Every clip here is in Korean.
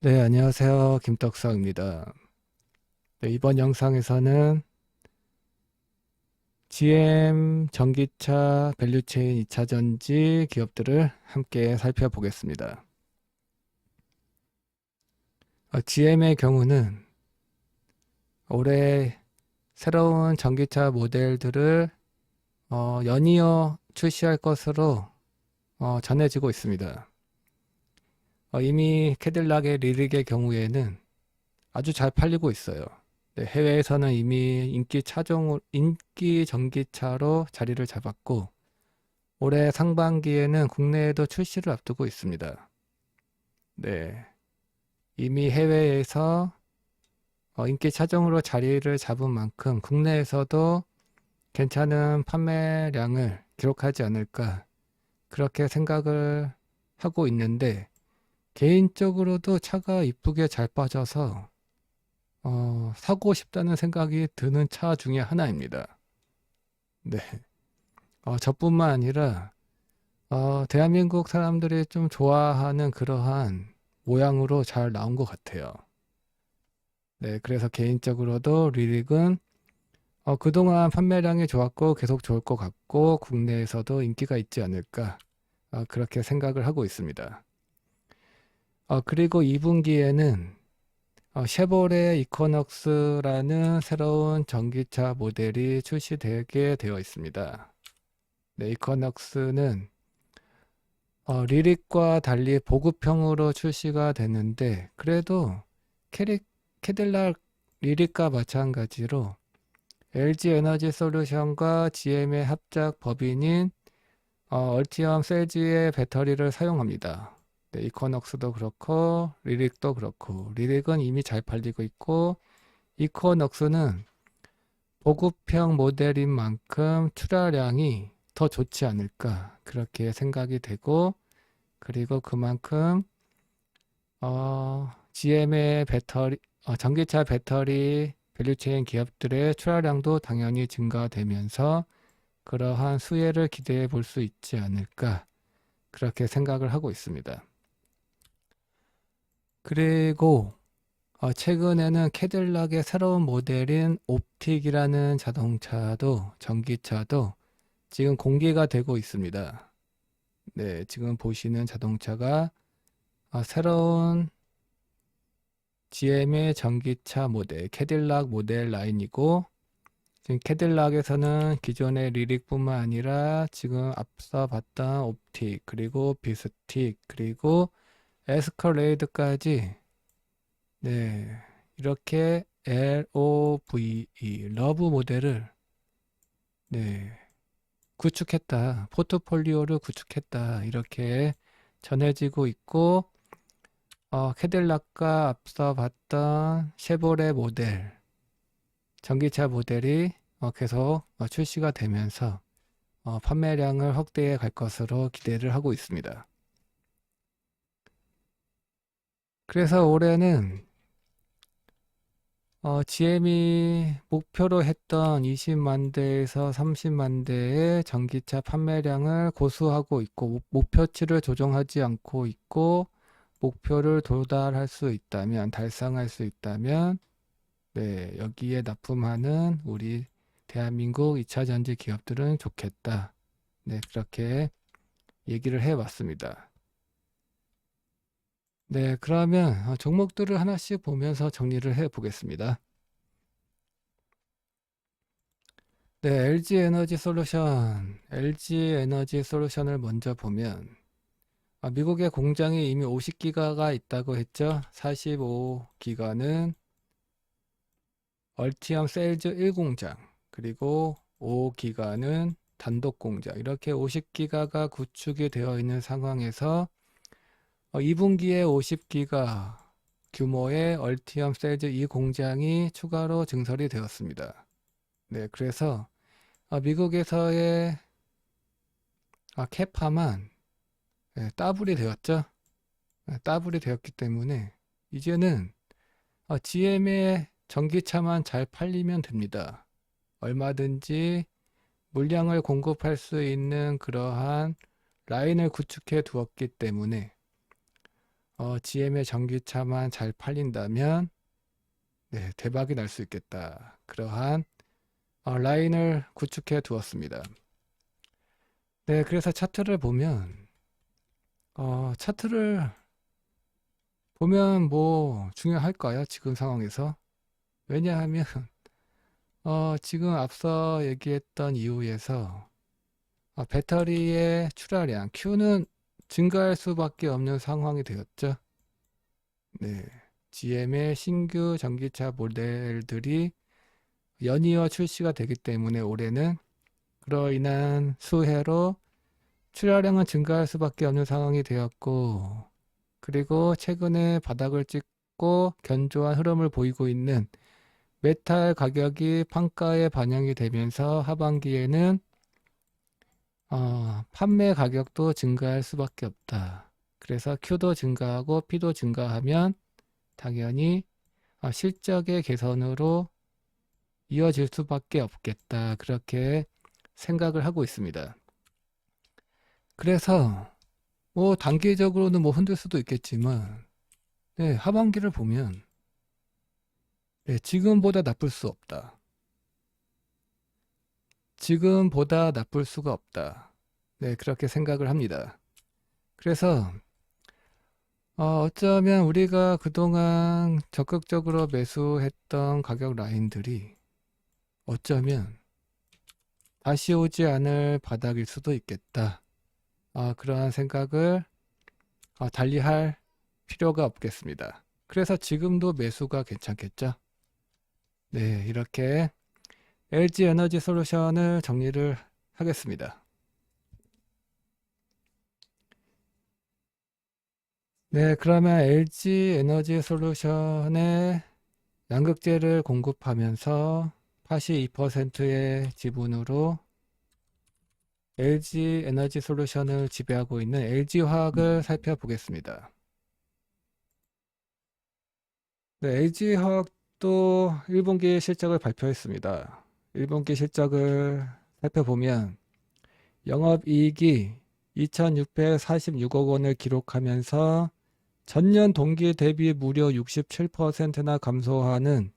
네, 안녕하세요. 김떡성입니다. 네, 이번 영상에서는 GM 전기차 밸류체인 2차전지 기업들을 함께 살펴보겠습니다. GM의 경우는 올해 새로운 전기차 모델들을 연이어 출시할 것으로 전해지고 있습니다. 이미 캐딜락의 리릭의 경우에는 아주 잘 팔리고 있어요. 네, 해외에서는 이미 인기 전기차로 자리를 잡았고, 올해 상반기에는 국내에도 출시를 앞두고 있습니다. 네, 이미 해외에서 인기 차종으로 자리를 잡은 만큼 국내에서도 괜찮은 판매량을 기록하지 않을까, 그렇게 생각을 하고 있는데, 개인적으로도 차가 이쁘게 잘 빠져서 사고 싶다는 생각이 드는 차 중에 하나입니다. 네. 저뿐만 아니라, 대한민국 사람들이 좀 좋아하는 그러한 모양으로 잘 나온 것 같아요. 네. 그래서 개인적으로도 리릭은, 그동안 판매량이 좋았고 계속 좋을 것 같고, 국내에서도 인기가 있지 않을까, 그렇게 생각을 하고 있습니다. 그리고 2분기에는 쉐보레 이코넉스라는 새로운 전기차 모델이 출시되게 되어 있습니다. 네, 이코넉스는 리릭과 달리 보급형으로 출시가 되는데 그래도 캐리, 캐딜락 리릭과 마찬가지로 LG 에너지 솔루션과 GM의 합작 법인인 얼티엄 셀즈의 배터리를 사용합니다. 네, 이코넉스도 그렇고 리릭도 그렇고 리릭은 이미 잘 팔리고 있고 이코넉스는 보급형 모델인 만큼 출하량이 더 좋지 않을까 그렇게 생각이 되고 그리고 그만큼 GM의 전기차 배터리 밸류체인 기업들의 출하량도 당연히 증가되면서 그러한 수혜를 기대해 볼 수 있지 않을까 그렇게 생각을 하고 있습니다. 그리고 최근에는 캐딜락의 새로운 모델인 옵틱이라는 전기차도 지금 공개가 되고 있습니다. 네, 지금 보시는 자동차가 새로운 GM의 전기차 모델, 캐딜락 모델 라인이고, 지금 캐딜락에서는 기존의 리릭뿐만 아니라 지금 앞서 봤던 옵틱, 그리고 비스틱, 그리고 에스컬레이드까지, 네, 이렇게 LOVE, 러브 모델을, 네, 구축했다. 포트폴리오를 구축했다. 이렇게 전해지고 있고, 캐딜락과 앞서 봤던 쉐보레 모델, 전기차 모델이 계속 출시가 되면서 판매량을 확대해 갈 것으로 기대를 하고 있습니다. 그래서 올해는 GM이 목표로 했던 20만 대에서 30만 대의 전기차 판매량을 고수하고 있고 목표치를 조정하지 않고 있고 목표를 도달할 수 있다면 달성할 수 있다면 네, 여기에 납품하는 우리 대한민국 2차 전지 기업들은 좋겠다. 네, 그렇게 얘기를 해 왔습니다. 네, 그러면 종목들을 하나씩 보면서 정리를 해 보겠습니다. 네, LG 에너지 솔루션을 먼저 보면 미국의 공장에 이미 50기가가 있다고 했죠. 45기가는 얼티엄 셀즈 1공장, 그리고 5기가는 단독 공장, 이렇게 50기가가 구축이 되어 있는 상황에서 2분기에 50기가 규모의 얼티엄 셀즈 2공장이 추가로 증설이 되었습니다. 네, 그래서 미국에서의 캐파만 따블이 되었죠. 따블이 되었기 때문에 이제는 GM의 전기차만 잘 팔리면 됩니다. 얼마든지 물량을 공급할 수 있는 그러한 라인을 구축해 두었기 때문에 GM의 전기차만 잘 팔린다면 네, 대박이 날 수 있겠다. 그러한 라인을 구축해 두었습니다. 네, 그래서 차트를 보면 차트를 보면 뭐 중요할까요? 지금 상황에서. 왜냐하면 지금 앞서 얘기했던 이유에서 배터리의 출하량 Q는 증가할 수밖에 없는 상황이 되었죠. 네, GM의 신규 전기차 모델들이 연이어 출시가 되기 때문에 올해는 그로 인한 수혜로 출하량은 증가할 수밖에 없는 상황이 되었고, 그리고 최근에 바닥을 찍고 견조한 흐름을 보이고 있는 메탈 가격이 판가에 반영이 되면서 하반기에는 판매 가격도 증가할 수밖에 없다. 그래서 Q도 증가하고 P도 증가하면 당연히 실적의 개선으로 이어질 수밖에 없겠다. 그렇게 생각을 하고 있습니다. 그래서 뭐 단기적으로는 뭐 흔들 수도 있겠지만 네, 하반기를 보면 네, 지금보다 나쁠 수 없다. 지금보다 나쁠 수가 없다. 네, 그렇게 생각을 합니다. 그래서 어쩌면 우리가 그동안 적극적으로 매수했던 가격 라인들이 어쩌면 다시 오지 않을 바닥일 수도 있겠다. 그러한 생각을 달리할 필요가 없겠습니다. 그래서 지금도 매수가 괜찮겠죠? 네, 이렇게 LG 에너지 솔루션을 정리를 하겠습니다. 네, 그러면 LG 에너지 솔루션에 양극재를 공급하면서 82%의 지분으로 LG 에너지 솔루션을 지배하고 있는 LG화학을 살펴보겠습니다. 네, LG화학도 1분기 실적을 발표했습니다. 1분기 실적을 살펴보면 영업이익이 2,646억 원을 기록하면서 전년 동기 대비 무려 67%나 감소하는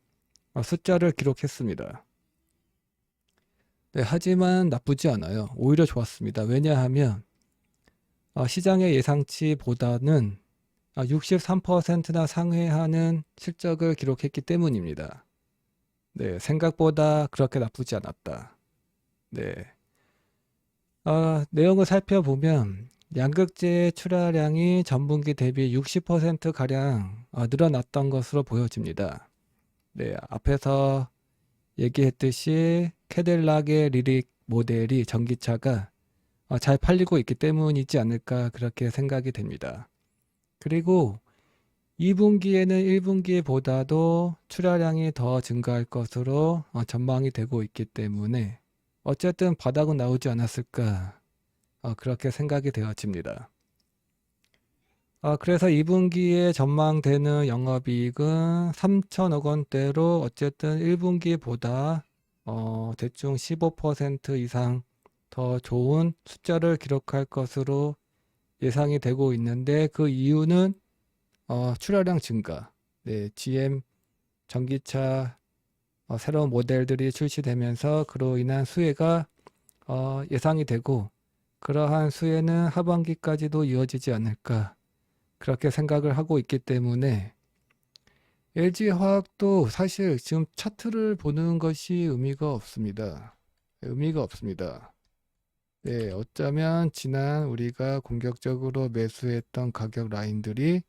숫자를 기록했습니다. 네, 하지만 나쁘지 않아요. 오히려 좋았습니다. 왜냐하면 시장의 예상치보다는 63%나 상회하는 실적을 기록했기 때문입니다. 네, 생각보다 그렇게 나쁘지 않았다. 네. 내용을 살펴보면 양극재 출하량이 전분기 대비 60%가량 늘어났던 것으로 보여집니다. 네, 앞에서 얘기했듯이 캐딜락의 리릭 모델이 전기차가 잘 팔리고 있기 때문이지 않을까 그렇게 생각이 됩니다. 그리고 2분기에는 1분기보다도 출하량이 더 증가할 것으로 전망이 되고 있기 때문에 어쨌든 바닥은 나오지 않았을까 그렇게 생각이 되어집니다. 그래서 2분기에 전망되는 영업이익은 3천억 원대로 어쨌든 1분기보다 대충 15% 이상 더 좋은 숫자를 기록할 것으로 예상이 되고 있는데 그 이유는 출하량 증가, 네, GM 전기차 새로운 모델들이 출시되면서 그로 인한 수혜가 예상이 되고 그러한 수혜는 하반기까지도 이어지지 않을까 그렇게 생각을 하고 있기 때문에 LG화학도 사실 지금 차트를 보는 것이 의미가 없습니다. 의미가 없습니다. 네, 어쩌면 지난 우리가 공격적으로 매수했던 가격 라인들이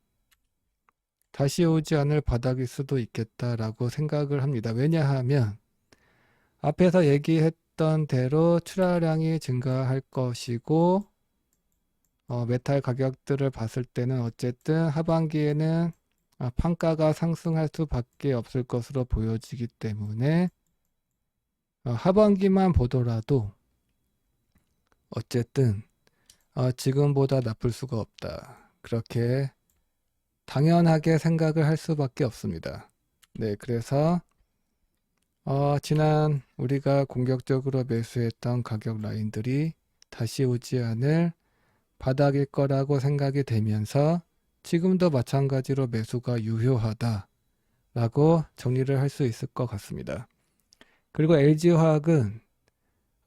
다시 오지 않을 바닥일 수도 있겠다라고 생각을 합니다. 왜냐하면 앞에서 얘기했던 대로 출하량이 증가할 것이고 메탈 가격들을 봤을 때는 어쨌든 하반기에는 판가가 상승할 수밖에 없을 것으로 보여지기 때문에 하반기만 보더라도 어쨌든 지금보다 나쁠 수가 없다. 그렇게 당연하게 생각을 할 수밖에 없습니다. 네, 그래서 지난 우리가 공격적으로 매수했던 가격 라인들이 다시 오지 않을 바닥일 거라고 생각이 되면서 지금도 마찬가지로 매수가 유효하다라고 정리를 할 수 있을 것 같습니다. 그리고 LG화학은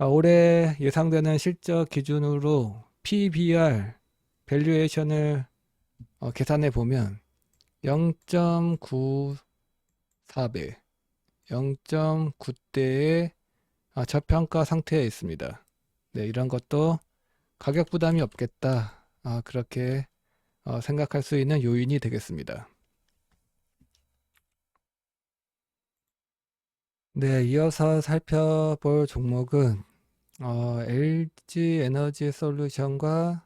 올해 예상되는 실적 기준으로 PBR 밸류에이션을 계산해 보면 0.94배, 0.9대의 저평가 상태에 있습니다. 네, 이런 것도 가격 부담이 없겠다. 그렇게 생각할 수 있는 요인이 되겠습니다. 네, 이어서 살펴볼 종목은 LG 에너지 솔루션과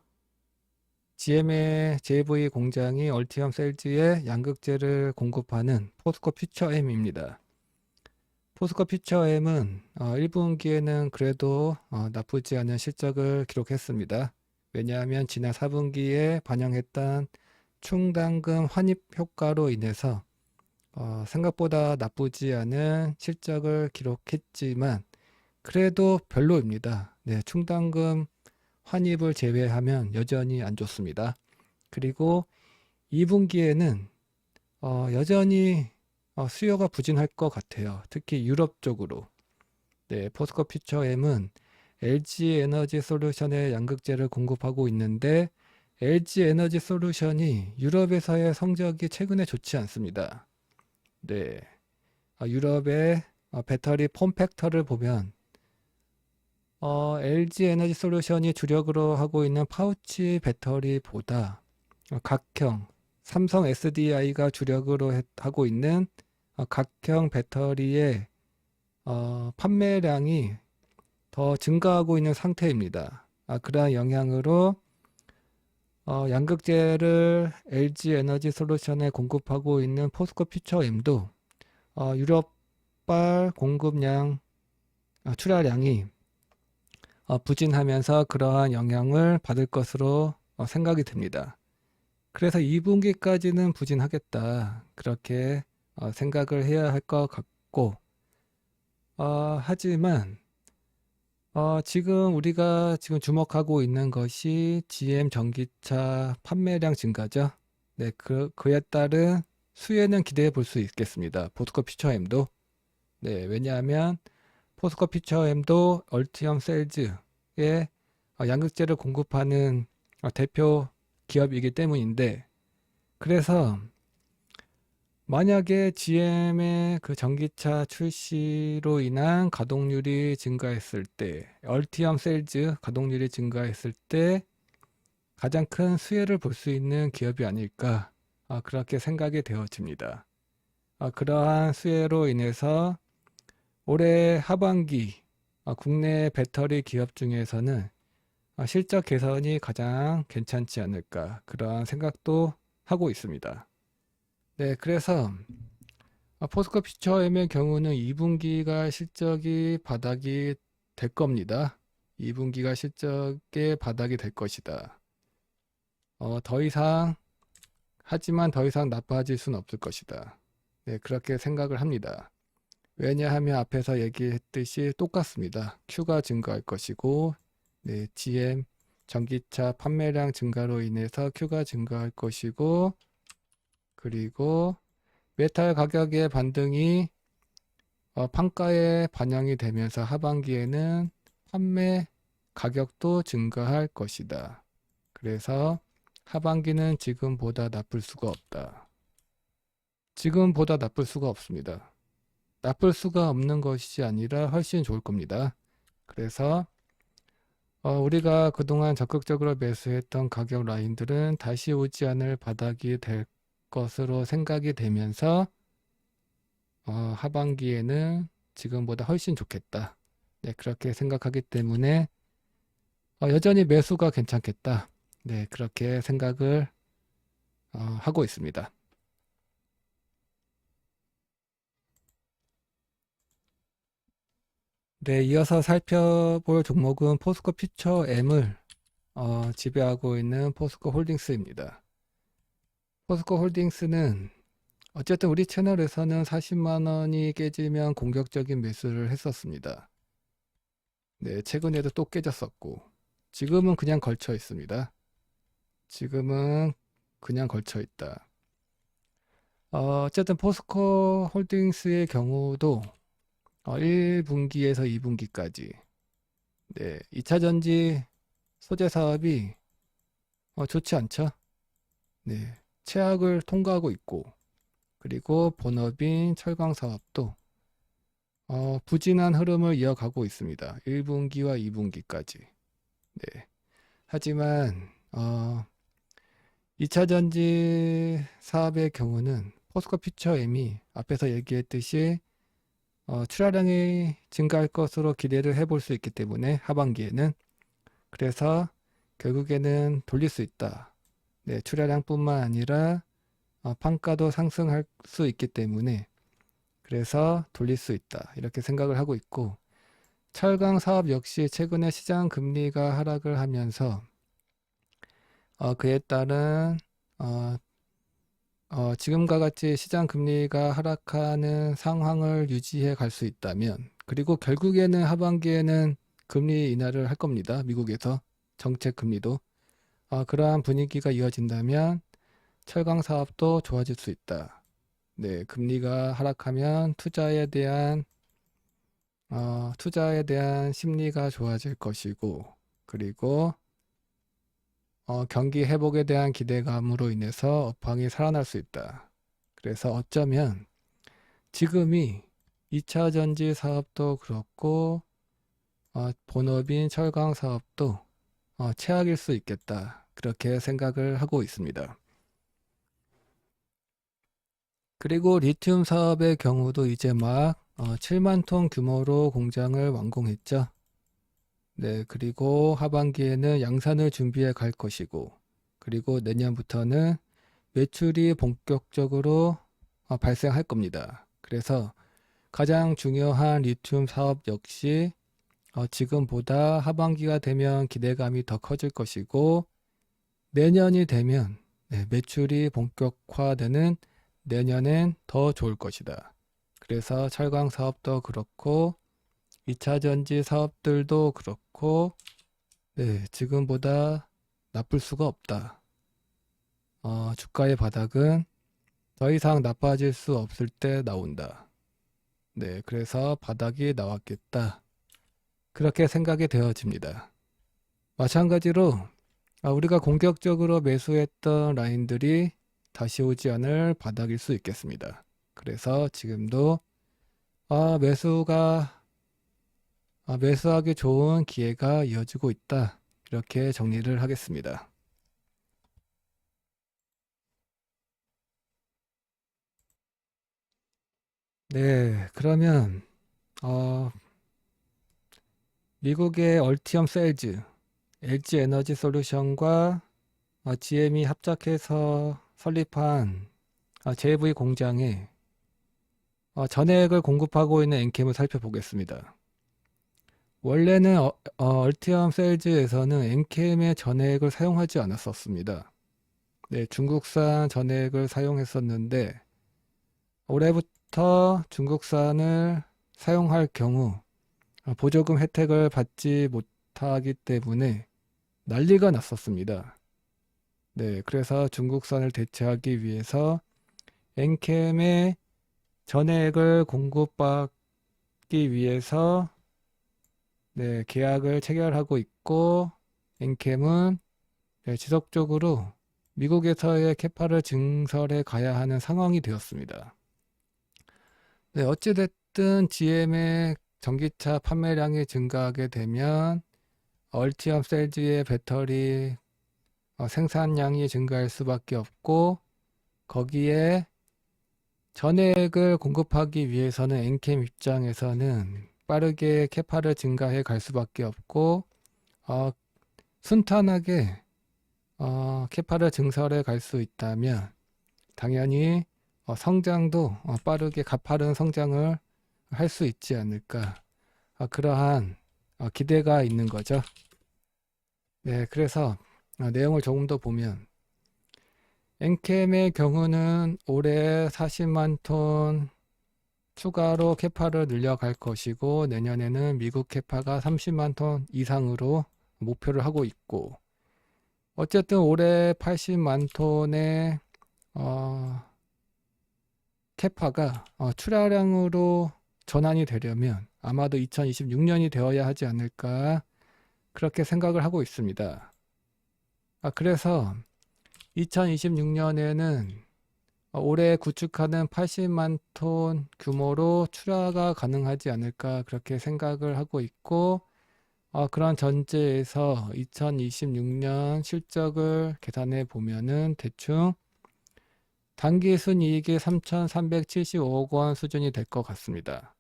GM의 JV 공장이 얼티엄 셀즈에 양극재를 공급하는 포스코 퓨처엠입니다. 포스코 퓨처엠은 1분기에는 그래도 나쁘지 않은 실적을 기록했습니다. 왜냐하면 지난 4분기에 반영했던 충당금 환입 효과로 인해서 생각보다 나쁘지 않은 실적을 기록했지만 그래도 별로입니다. 네, 충당금 환입을 제외하면 여전히 안 좋습니다. 그리고 2분기에는 여전히 수요가 부진할 것 같아요. 특히 유럽 쪽으로. 네, 포스코 퓨처엠은 LG 에너지 솔루션의 양극재를 공급하고 있는데 LG 에너지 솔루션이 유럽에서의 성적이 최근에 좋지 않습니다. 네, 유럽의 배터리 폼팩터를 보면 LG 에너지 솔루션이 주력으로 하고 있는 파우치 배터리보다 각형, 삼성 SDI가 주력으로 하고 있는 각형 배터리의 판매량이 더 증가하고 있는 상태입니다. 그러한 영향으로 양극재를 LG 에너지 솔루션에 공급하고 있는 포스코 퓨처엠도 유럽발 공급량 출하량이 부진하면서 그러한 영향을 받을 것으로 생각이 듭니다. 그래서 2분기까지는 부진하겠다. 그렇게 생각을 해야 할 것 같고, 하지만 지금 우리가 지금 주목하고 있는 것이 GM 전기차 판매량 증가죠. 네, 그에 따른 수혜는 기대해 볼 수 있겠습니다. 포스코 퓨처엠도. 네, 왜냐하면 포스코 퓨처엠도 얼티엄 셀즈에 양극재를 공급하는 대표 기업이기 때문인데, 그래서 만약에 GM의 그 전기차 출시로 인한 가동률이 증가했을 때, 얼티엄 셀즈 가동률이 증가했을 때 가장 큰 수혜를 볼 수 있는 기업이 아닐까, 그렇게 생각이 되어집니다. 그러한 수혜로 인해서 올해 하반기 국내 배터리 기업 중에서는 실적 개선이 가장 괜찮지 않을까 그러한 생각도 하고 있습니다. 네, 그래서 포스코 퓨처엠의 경우는 2분기가 실적이 바닥이 될 겁니다. 2분기가 실적의 바닥이 될 것이다. 더 이상 하지만 더 이상 나빠질 수는 없을 것이다. 네, 그렇게 생각을 합니다. 왜냐하면 앞에서 얘기했듯이 똑같습니다. Q가 증가할 것이고, 네, GM 전기차 판매량 증가로 인해서 Q가 증가할 것이고, 그리고 메탈 가격의 반등이 판가에 반영이 되면서 하반기에는 판매 가격도 증가할 것이다. 그래서 하반기는 지금보다 나쁠 수가 없다. 지금보다 나쁠 수가 없습니다. 나쁠 수가 없는 것이 아니라 훨씬 좋을 겁니다. 그래서 우리가 그동안 적극적으로 매수했던 가격 라인들은 다시 오지 않을 바닥이 될 것으로 생각이 되면서 하반기에는 지금보다 훨씬 좋겠다. 네, 그렇게 생각하기 때문에 여전히 매수가 괜찮겠다. 네, 그렇게 생각을 하고 있습니다. 네, 이어서 살펴볼 종목은 포스코 퓨처엠을 지배하고 있는 포스코 홀딩스입니다. 포스코 홀딩스는 어쨌든 우리 채널에서는 40만 원이 깨지면 공격적인 매수를 했었습니다. 네, 최근에도 또 깨졌었고 지금은 그냥 걸쳐 있습니다. 지금은 그냥 걸쳐 있다. 어쨌든 포스코 홀딩스의 경우도 1분기에서 2분기까지 2차 전지 소재 사업이 좋지 않죠. 최악을 통과하고 있고, 그리고 본업인 철강 사업도 부진한 흐름을 이어가고 있습니다. 1분기와 2분기까지. 하지만 2차 전지 사업의 경우는 포스코 퓨처엠이 앞에서 얘기했듯이 출하량이 증가할 것으로 기대를 해볼 수 있기 때문에 하반기에는, 그래서 결국에는 돌릴 수 있다. 출하량뿐만 아니라 판가도 상승할 수 있기 때문에 그래서 돌릴 수 있다. 이렇게 생각을 하고 있고, 철강 사업 역시 최근에 시장 금리가 하락을 하면서 그에 따른 지금과 같이 시장 금리가 하락하는 상황을 유지해 갈 수 있다면, 그리고 결국에는 하반기에는 금리 인하를 할 겁니다. 미국에서 정책 금리도. 그러한 분위기가 이어진다면 철강 사업도 좋아질 수 있다. 금리가 하락하면 투자에 대한 심리가 좋아질 것이고, 그리고 경기 회복에 대한 기대감으로 인해서 업황이 살아날 수 있다. 그래서 어쩌면 지금이 2차 전지 사업도 그렇고 본업인 철강 사업도 최악일 수 있겠다. 그렇게 생각을 하고 있습니다. 그리고 리튬 사업의 경우도 이제 막 7만 톤 규모로 공장을 완공했죠. 그리고 하반기에는 양산을 준비해 갈 것이고, 그리고 내년부터는 매출이 본격적으로 발생할 겁니다. 그래서 가장 중요한 리튬 사업 역시 지금보다 하반기가 되면 기대감이 더 커질 것이고, 내년이 되면 매출이 본격화되는 내년엔 더 좋을 것이다. 그래서 철강 사업도 그렇고 2차 전지 사업들도 그렇고 지금보다 나쁠 수가 없다. 주가의 바닥은 더 이상 나빠질 수 없을 때 나온다. 그래서 바닥이 나왔겠다. 그렇게 생각이 되어집니다. 마찬가지로 우리가 공격적으로 매수했던 라인들이 다시 오지 않을 바닥일 수 있겠습니다. 그래서 지금도 매수하기 좋은 기회가 이어지고 있다. 이렇게 정리를 하겠습니다. 그러면 미국의 얼티엄 셀즈, LG 에너지 솔루션과 GM이 합작해서 설립한 JV 공장에 전해액을 공급하고 있는 엔캠을 살펴보겠습니다. 원래는 얼티엄 셀즈에서는 엔캠의 전해액을 사용하지 않았었습니다. 중국산 전해액을 사용했었는데, 올해부터 중국산을 사용할 경우 보조금 혜택을 받지 못하기 때문에 난리가 났었습니다. 그래서 중국산을 대체하기 위해서 엔캠의 전해액을 공급받기 위해서 계약을 체결하고 있고, 엔캠은 지속적으로 미국에서의 캐파를 증설해 가야 하는 상황이 되었습니다. 어찌됐든 GM의 전기차 판매량이 증가하게 되면 얼티엄 셀즈의 배터리 생산량이 증가할 수밖에 없고, 거기에 전해액을 공급하기 위해서는 엔캠 입장에서는 빠르게 캐파를 증가해 갈 수밖에 없고, 순탄하게 캐파를 증설해 갈 수 있다면 당연히 성장도 빠르게 가파른 성장을 할 수 있지 않을까, 그러한 기대가 있는 거죠. 그래서 내용을 조금 더 보면, 엔캠의 경우는 올해 40만 톤 추가로 캐파를 늘려갈 것이고, 내년에는 미국 캐파가 30만 톤 이상으로 목표를 하고 있고, 어쨌든 올해 80만 톤의 캐파가 출하량으로 전환이 되려면 아마도 2026년이 되어야 하지 않을까 그렇게 생각을 하고 있습니다. 그래서 2026년에는 올해 구축하는 80만 톤 규모로 출하가 가능하지 않을까 그렇게 생각을 하고 있고, 그런 전제에서 2026년 실적을 계산해 보면은 대충 단기 순이익이 3,375억 원 수준이 될 것 같습니다.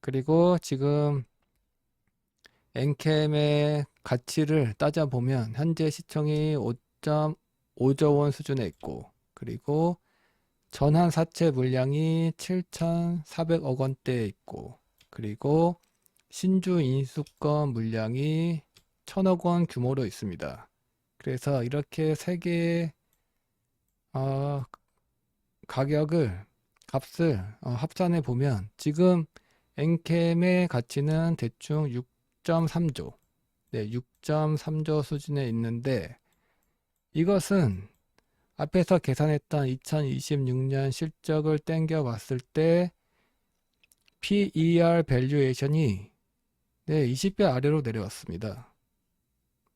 그리고 지금 엔캠의 가치를 따져보면 현재 시총이 5.5조 원 수준에 있고, 그리고 전환 사채 물량이 7,400억 원대에 있고, 그리고 신주 인수권 물량이 1,000억 원 규모로 있습니다. 그래서 이렇게 세 개의 값을 합산해 보면 지금 엔캠의 가치는 대충 6.3조, 네, 6.3조 수준에 있는데, 이것은 앞에서 계산했던 2026년 실적을 땡겨 봤을 때 PER 밸류에이션이 20배 아래로 내려왔습니다.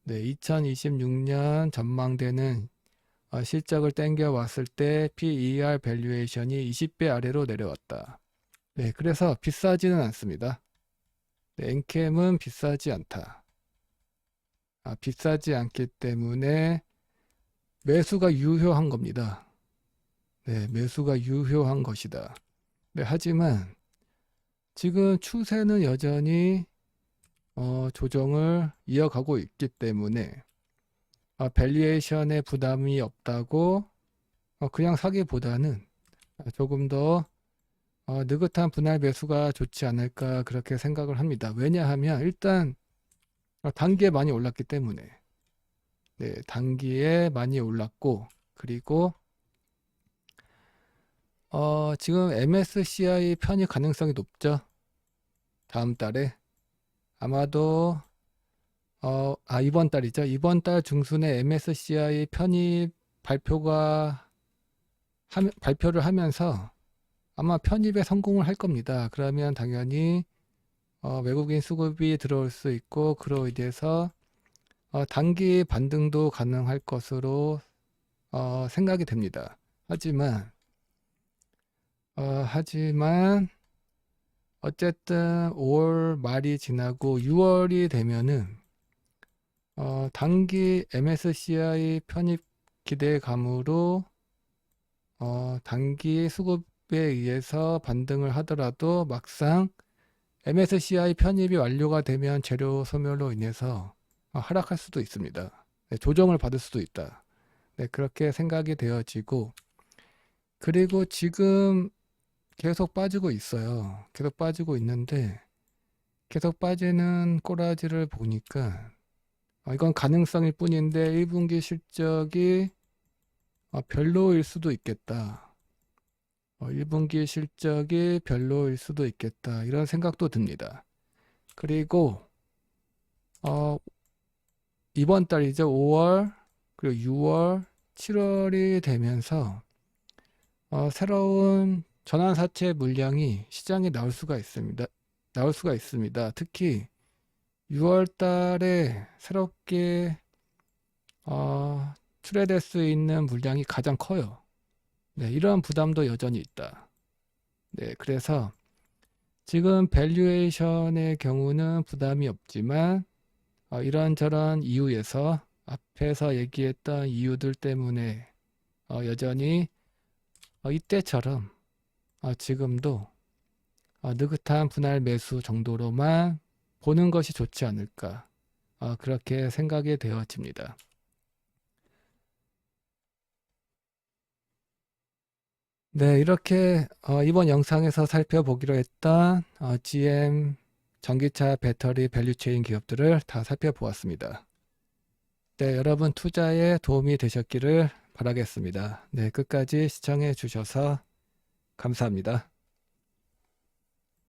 2026년 전망되는 실적을 땡겨 봤을 때 PER 밸류에이션이 20배 아래로 내려왔다. 그래서 비싸지는 않습니다. 엔캠은 비싸지 않다. 비싸지 않기 때문에 매수가 유효한 겁니다. 매수가 유효한 것이다. 하지만 지금 추세는 여전히 조정을 이어가고 있기 때문에 밸류에이션에 부담이 없다고 그냥 사기보다는 조금 더 느긋한 분할 매수가 좋지 않을까 그렇게 생각을 합니다. 왜냐하면 일단 단기에 많이 올랐기 때문에, 단기에 많이 올랐고, 그리고 지금 MSCI 편입 가능성이 높죠. 다음 달에 아마도 이번 달이죠. 이번 달 중순에 MSCI 편입 발표를 하면서 아마 편입에 성공을 할 겁니다. 그러면 당연히 외국인 수급이 들어올 수 있고, 그로 인해서 단기 반등도 가능할 것으로 생각이 됩니다. 하지만 어쨌든 5월 말이 지나고 6월이 되면은 단기 MSCI 편입 기대감으로 단기 수급에 의해서 반등을 하더라도 막상 MSCI 편입이 완료가 되면 재료 소멸로 인해서 하락할 수도 있습니다. 조정을 받을 수도 있다. 그렇게 생각이 되어지고, 그리고 지금 계속 빠지고 있어요. 계속 빠지고 있는데, 계속 빠지는 꼬라지를 보니까 이건 가능성일 뿐인데 1분기 실적이 별로일 수도 있겠다. 1분기 실적이 별로일 수도 있겠다. 이런 생각도 듭니다. 그리고 이번 달이죠. 5월, 그리고 6월, 7월이 되면서 새로운 전환사채 물량이 시장에 나올 수가 있습니다. 특히 6월 달에 새롭게 출해될 수 있는 물량이 가장 커요. 이러한 부담도 여전히 있다. 그래서 지금 밸류에이션의 경우는 부담이 없지만 이런저런 이유에서 앞에서 얘기했던 이유들 때문에 여전히 이때처럼 지금도 느긋한 분할 매수 정도로만 보는 것이 좋지 않을까 그렇게 생각이 되어집니다. 이렇게 이번 영상에서 살펴보기로 했던 GM 전기차 배터리 밸류체인 기업들을 다 살펴보았습니다. 여러분 투자에 도움이 되셨기를 바라겠습니다. 끝까지 시청해 주셔서 감사합니다.